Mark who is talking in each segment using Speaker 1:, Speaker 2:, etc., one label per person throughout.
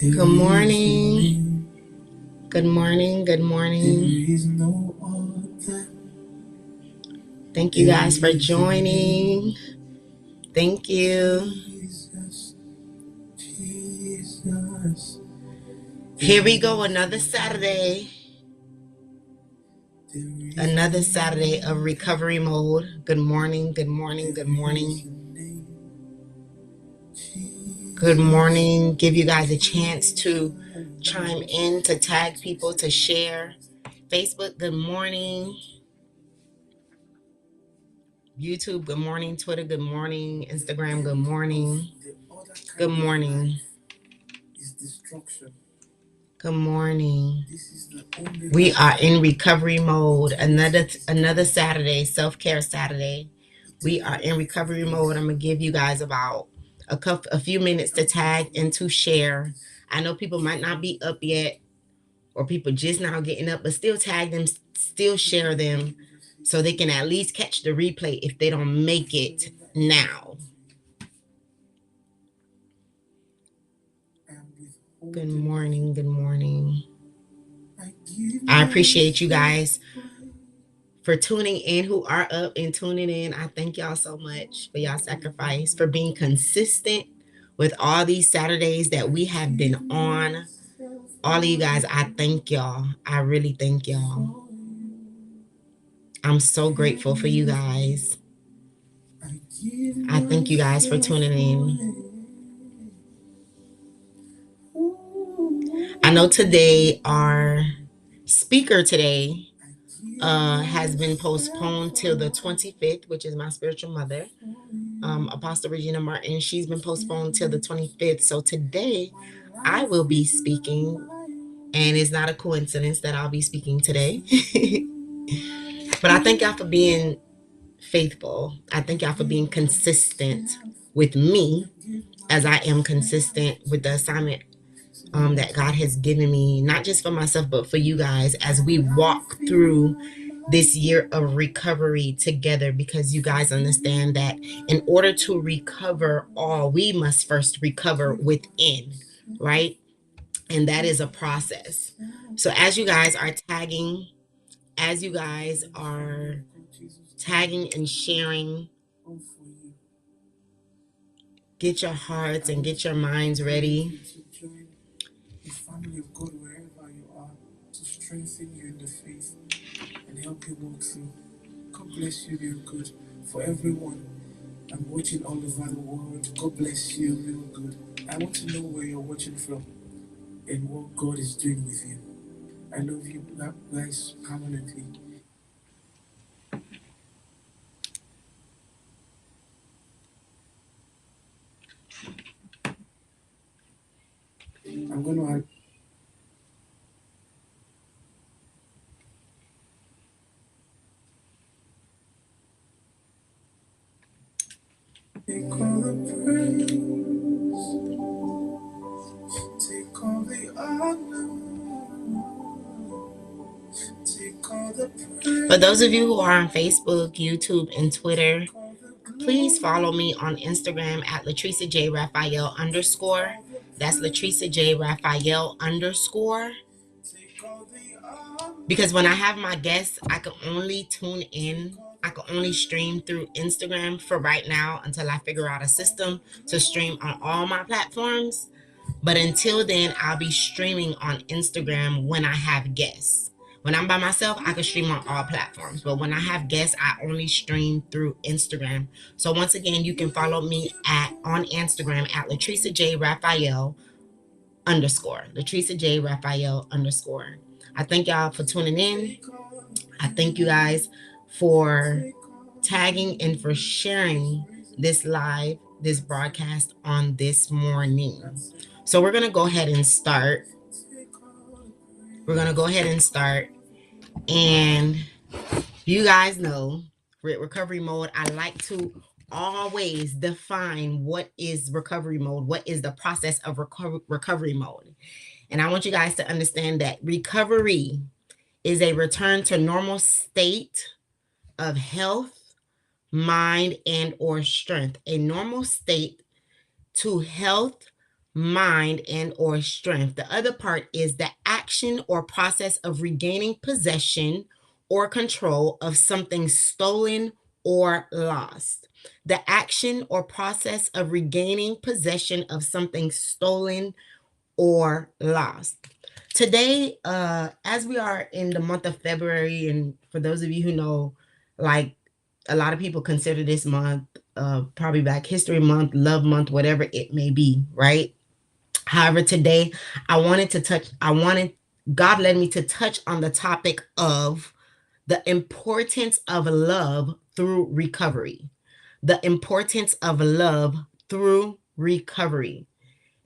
Speaker 1: Good morning. Good morning. Good morning. Thank you guys for joining. Thank you. Here we go, another Saturday. Another Saturday of recovery mode. Good morning. Good morning. Good morning. Good morning. Give you guys a chance to chime in, to tag people, to share. Facebook, good morning. YouTube, good morning. Twitter, good morning. Instagram, good morning. Good morning. Good morning. We are in recovery mode. Another Saturday, self-care Saturday. We are in recovery mode. I'm gonna give you guys about a few minutes to tag and to share. I know people might not be up yet, or people just now getting up, but still tag them, still share them, so they can at least catch the replay if they don't make it now. Good morning. Good morning. I appreciate you guys for tuning in, who are up and tuning in. I thank y'all so much for y'all sacrifice, for being consistent with all these Saturdays that we have been on. All of you guys, I thank y'all. I really thank y'all. I'm so grateful for you guys. I thank you guys for tuning in. I know today, our speaker today has been postponed till the 25th, which is my spiritual mother, Apostle Regina Martin. She's been postponed till the 25th. So today I will be speaking, and it's not a coincidence that I'll be speaking today. But I thank y'all for being faithful. I thank y'all for being consistent with me, as I am consistent with the assignment that God has given me, not just for myself, but for you guys, as we walk through this year of recovery together, because you guys understand that in order to recover all, we must first recover within, right? And that is a process. So as you guys are tagging, and sharing, get your hearts and get your minds ready. Family of God, wherever you are, to strengthen you in the faith and help you walk through. God bless you real good. For everyone I'm watching all over the world, God bless you real good. I want to know where you're watching from and what God is doing with you. I love you guys permanently. I'm going to take all the praise, take all the honor, take all the praise. For those of you who are on Facebook, YouTube, and Twitter, please follow me on Instagram at Latricia J. Raphael _. That's Latricia J. Raphael _. Because when I have my guests, I can only tune in. I can only stream through Instagram for right now until I figure out a system to stream on all my platforms. But until then, I'll be streaming on Instagram when I have guests. When I'm by myself, I can stream on all platforms. But when I have guests, I only stream through Instagram. So once again, you can follow me on Instagram at Latricia J. Raphael _. Latricia J. Raphael _. I thank y'all for tuning in. I thank you guys for tagging and for sharing this broadcast on this morning. So we're going to go ahead and start. And you guys know, with recovery mode, I like to always define what is recovery mode, what is the process of recovery mode. And I want you guys to understand that recovery is a return to normal state of health, mind, and or strength. A normal state to health, mind, and or strength. The other part is the action or process of regaining possession or control of something stolen or lost. The action or process of regaining possession of something stolen or lost. Today, as we are in the month of February, and for those of you who know, like a lot of people consider this month probably Black History Month, Love Month, whatever it may be, right? However, today God led me to touch on the topic of the importance of love through recovery. The importance of love through recovery.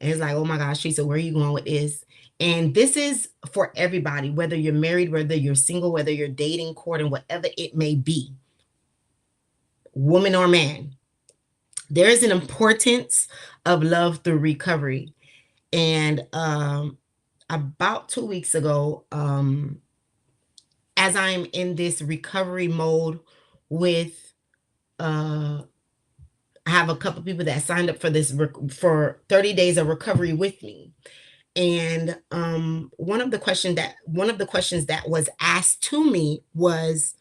Speaker 1: And it's like, oh my gosh, Teresa, where are you going with this? And this is for everybody, whether you're married, whether you're single, whether you're dating, courting, whatever it may be, woman or man. There is an importance of love through recovery. And about 2 weeks ago, as I'm in this recovery mode with, I have a couple people that signed up for this for 30 days of recovery with me. And one of the questions that was asked to me was,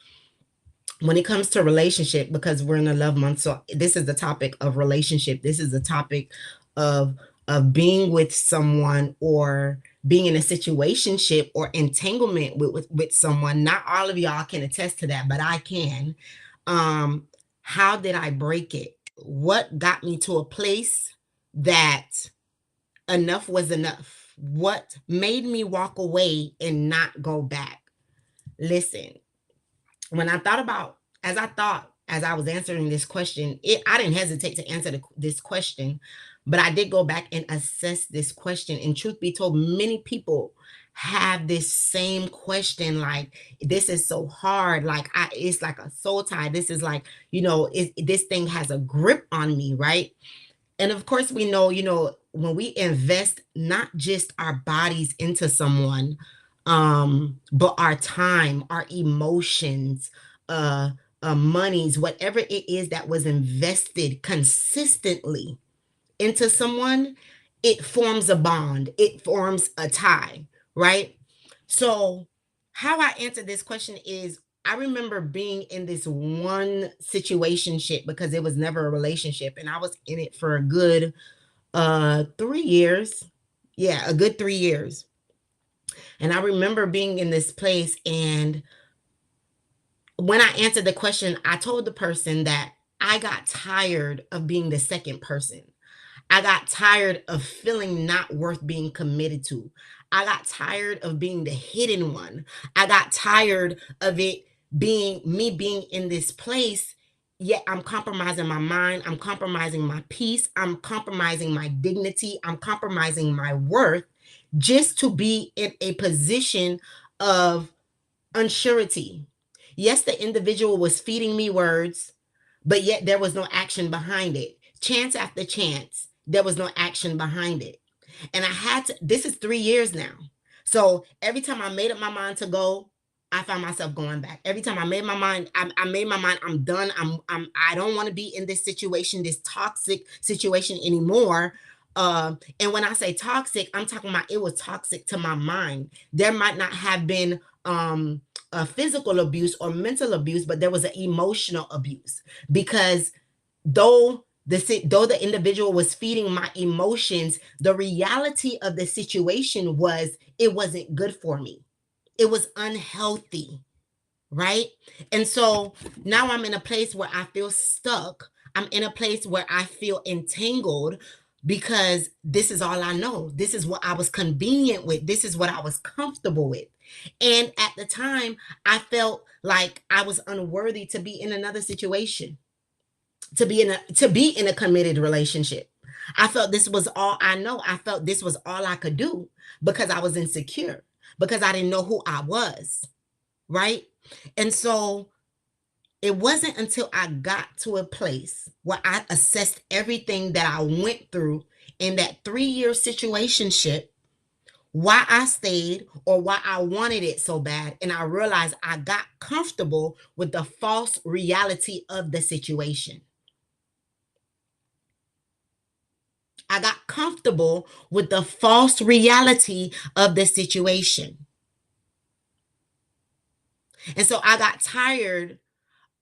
Speaker 1: when it comes to relationship, because we're in a love month, so this is the topic of relationship. This is the topic of being with someone, or being in a situationship or entanglement with someone. Not all of y'all can attest to that, but I can. How did I break it? What got me to a place that enough was enough? What made me walk away and not go back? Listen, when I thought about, as I was answering this question, I didn't hesitate to answer this question, but I did go back and assess this question. And truth be told, many people have this same question, like, this is so hard, like it's like a soul tie. This is like, this thing has a grip on me, right? And of course, we know, when we invest not just our bodies into someone, but our time, our emotions, monies, whatever it is that was invested consistently into someone, it forms a bond, it forms a tie, right? So, how I answer this question is, I remember being in this one situationship, because it was never a relationship, and I was in it for a good 3 years. Yeah, a good 3 years. And I remember being in this place, and when I answered the question, I told the person that I got tired of being the second person. I got tired of feeling not worth being committed to. I got tired of being the hidden one. I got tired of it being me being in this place, yet I'm compromising my mind. I'm compromising my peace. I'm compromising my dignity. I'm compromising my worth just to be in a position of unsurety. Yes, the individual was feeding me words, but yet there was no action behind it. Chance after chance, there was no action behind it. And I had to, this is 3 years now. So every time I made up my mind to go, I found myself going back. Every time I made my mind, I made my mind, I'm done. I don't want to be in this situation, this toxic situation anymore. And when I say toxic, I'm talking about, it was toxic to my mind. There might not have been a physical abuse or mental abuse, but there was an emotional abuse, because though the individual was feeding my emotions, the reality of the situation was, it wasn't good for me. It was unhealthy, right? And so now I'm in a place where I feel stuck. I'm in a place where I feel entangled, because this is all I know. This is what I was convenient with. This is what I was comfortable with. And at the time, I felt like I was unworthy to be in another situation, to be in a committed relationship. I felt this was all I know. I felt this was all I could do, because I was insecure, because I didn't know who I was, right? And so it wasn't until I got to a place where I assessed everything that I went through in that 3-year situationship, why I stayed or why I wanted it so bad. And I realized I got comfortable with the false reality of the situation. I got comfortable with the false reality of the situation. And so I got tired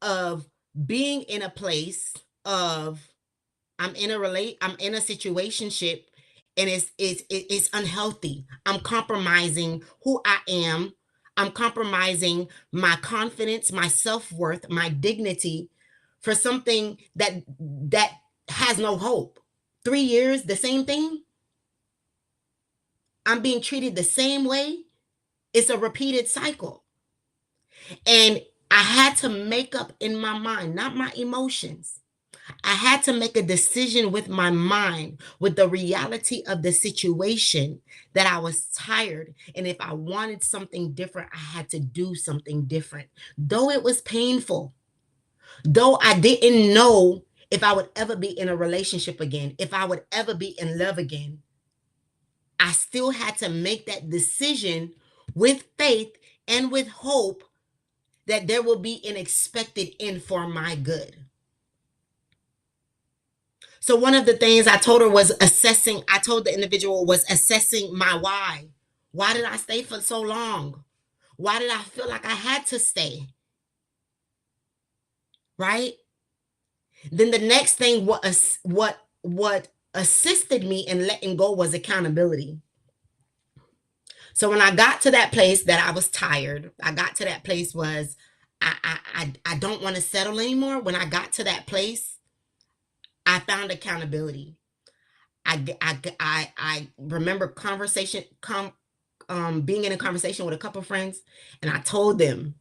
Speaker 1: of being in a place of I'm in a situationship, and it's unhealthy. I'm compromising who I am. I'm compromising my confidence, my self-worth, my dignity for something that has no hope. 3 years, the same thing. I'm being treated the same way. It's a repeated cycle. And I had to make up in my mind, not my emotions. I had to make a decision with my mind, with the reality of the situation, that I was tired. And if I wanted something different, I had to do something different. Though it was painful, though I didn't know if I would ever be in a relationship again, if I would ever be in love again, I still had to make that decision with faith and with hope that there will be an expected end for my good. So one of the things I told her was I told the individual was assessing my why. Why did I stay for so long? Why did I feel like I had to stay? Right? Then the next thing what assisted me in letting go was accountability. So when I got to that place that I was tired, I got to that place was I don't want to settle anymore. When I got to that place, I found accountability. I remember being in a conversation with a couple of friends, and I told them,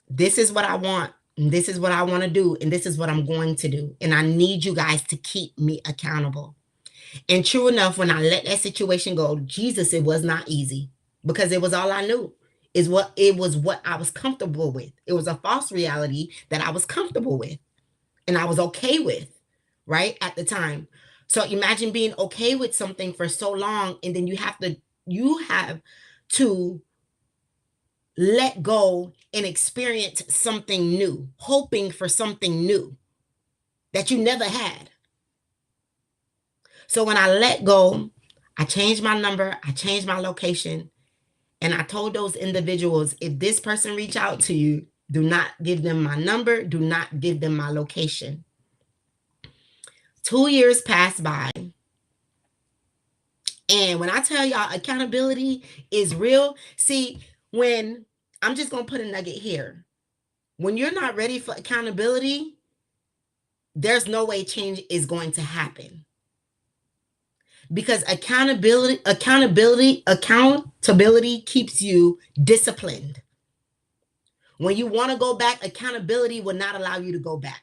Speaker 1: this is what I want, and this is what I want to do, and this is what I'm going to do. And I need you guys to keep me accountable. And true enough, when I let that situation go, Jesus, it was not easy, because it was all I knew. It was what I was comfortable with. It was a false reality that I was comfortable with and I was okay with, right? At the time. So imagine being okay with something for so long, and then you have to let go and experience something new, hoping for something new that you never had. So when I let go, I changed my number, I changed my location, and I told those individuals, if this person reach out to you, do not give them my number, do not give them my location. 2 years passed by. And when I tell y'all accountability is real, see, when I'm just going to put a nugget here. When you're not ready for accountability, there's no way change is going to happen. Because accountability keeps you disciplined. When you want to go back, accountability will not allow you to go back.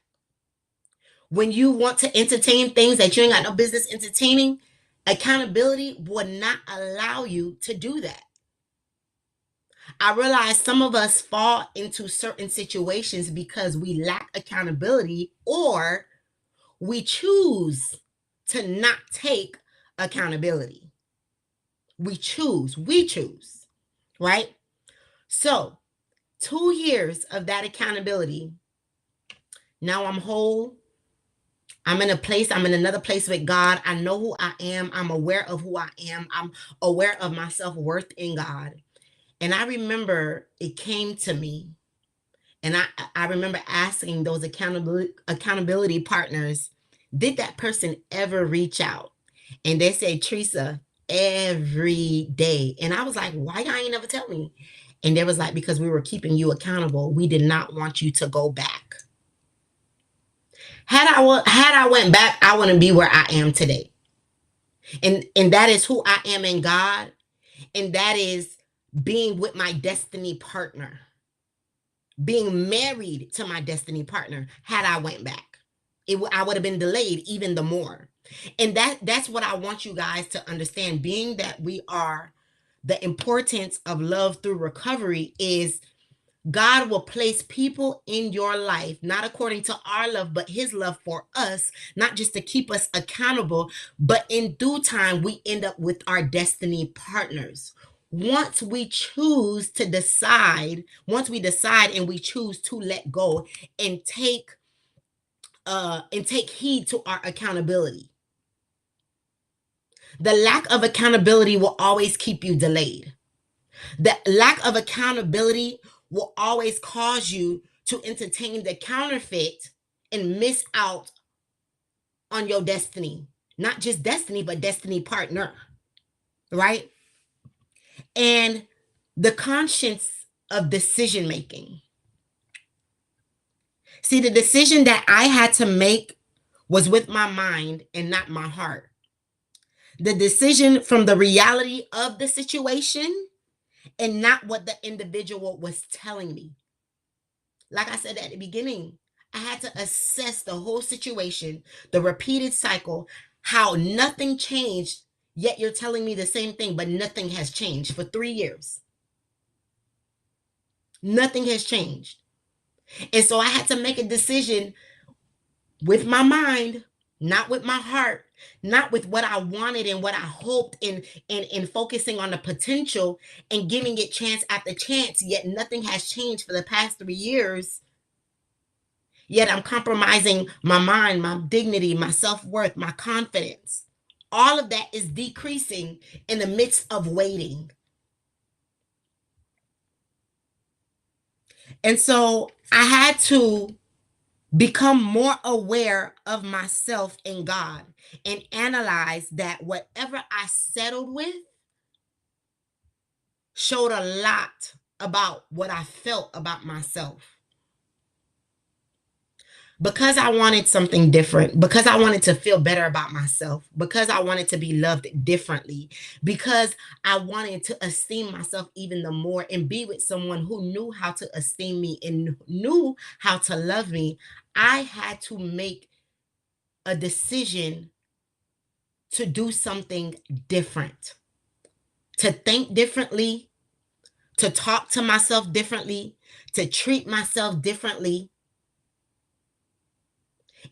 Speaker 1: When you want to entertain things that you ain't got no business entertaining, accountability would not allow you to do that. I realize some of us fall into certain situations because we lack accountability, or we choose to not take accountability. We choose, right? So 2 years of that accountability. Now I'm whole. I'm in another place with God. I know who I am. I'm aware of who I am. I'm aware of my self-worth in God. And I remember it came to me, and I remember asking those accountability partners, did that person ever reach out? And they said, Teresa, every day. And I was like, why y'all ain't never tell me? And they was like, because we were keeping you accountable. We did not want you to go back. Had I went back, I wouldn't be where I am today. And that is who I am in God. And that is being with my destiny partner, being married to my destiny partner. Had I went back, I would have been delayed even the more. And that's what I want you guys to understand. Being that we are, the importance of love through recovery is God will place people in your life, not according to our love, but his love for us, not just to keep us accountable, but in due time, we end up with our destiny partners. Once we decide and we choose to let go and take heed to our accountability. The lack of accountability will always keep you delayed. The lack of accountability will always cause you to entertain the counterfeit and miss out on your destiny. Not just destiny, but destiny partner, right? And the conscience of decision making. See, the decision that I had to make was with my mind and not my heart. The decision from the reality of the situation and not what the individual was telling me. Like I said at the beginning, I had to assess the whole situation, the repeated cycle, how nothing changed, yet you're telling me the same thing, but nothing has changed for 3 years. Nothing has changed. And so I had to make a decision with my mind, not with my heart, not with what I wanted and what I hoped, and focusing on the potential and giving it chance after chance, yet nothing has changed for the past 3 years. Yet I'm compromising my mind, my dignity, my self-worth, my confidence. All of that is decreasing in the midst of waiting. And so I had to become more aware of myself and God and analyze that whatever I settled with showed a lot about what I felt about myself. Because I wanted something different, because I wanted to feel better about myself, because I wanted to be loved differently, because I wanted to esteem myself even the more and be with someone who knew how to esteem me and knew how to love me, I had to make a decision to do something different, to think differently, to talk to myself differently, to treat myself differently.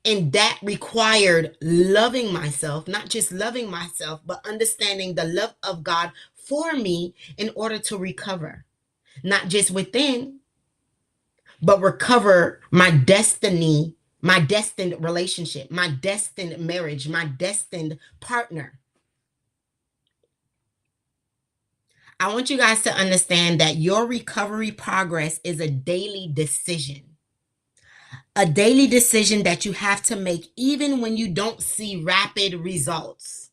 Speaker 1: And that required loving myself, not just loving myself, but understanding the love of God for me in order to recover, not just within, but recover my destiny, my destined relationship, my destined marriage, my destined partner. I want you guys to understand that your recovery progress is a daily decision. A daily decision that you have to make even when you don't see rapid results.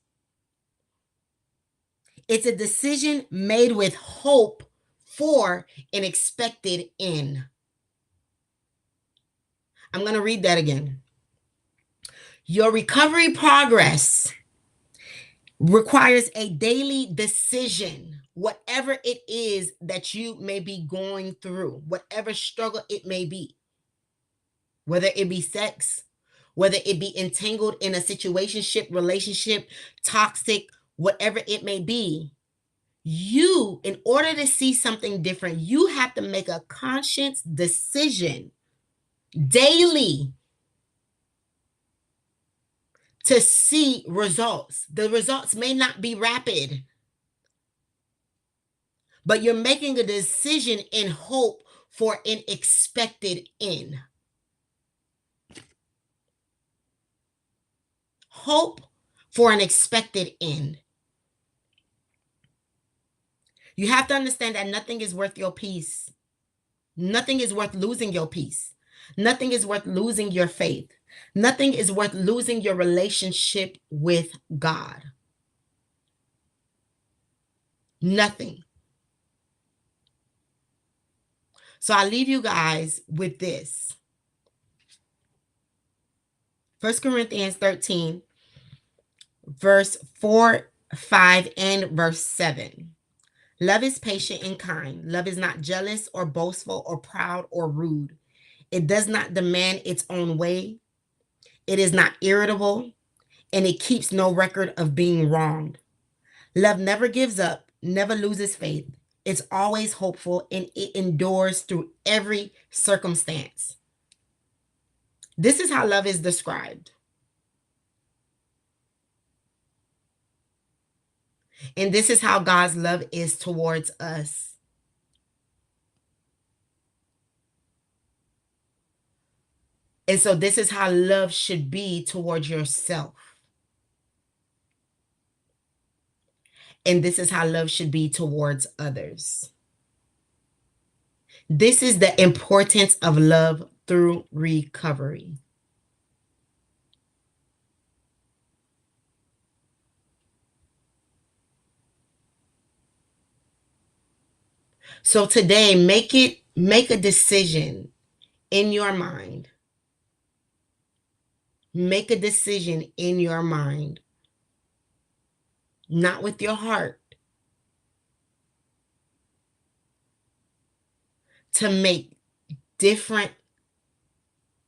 Speaker 1: It's a decision made with hope for an expected end. I'm going to read that again. Your recovery progress requires a daily decision, whatever it is that you may be going through, whatever struggle it may be, whether it be sex, whether it be entangled in a situationship, relationship, toxic, whatever it may be. You, in order to see something different, you have to make a conscious decision daily to see results. The results may not be rapid, but you're making a decision in hope for an expected end. Hope for an expected end. You have to understand that nothing is worth your peace. Nothing is worth losing your peace. Nothing is worth losing your faith. Nothing is worth losing your relationship with God. Nothing. So I leave you guys with this. 1 Corinthians 13, verse 4, 5, and verse 7. Love is patient and kind. Love is not jealous or boastful or proud or rude. It does not demand its own way. It is not irritable, and it keeps no record of being wronged. Love never gives up, never loses faith. It's always hopeful, and it endures through every circumstance. This is how love is described. And this is how God's love is towards us. And so this is how love should be towards yourself. And this is how love should be towards others. This is the importance of love through recovery. So today, make a decision in your mind. Make a decision in your mind, not with your heart, to make different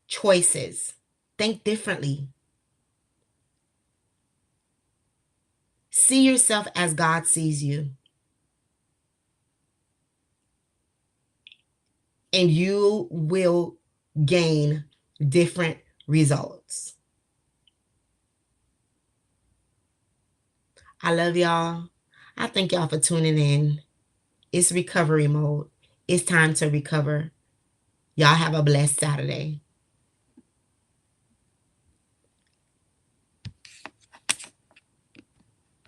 Speaker 1: choices. Think differently. See yourself as God sees you. And you will gain different results. I love y'all. I thank y'all for tuning in. It's recovery mode. It's time to recover. Y'all have a blessed Saturday.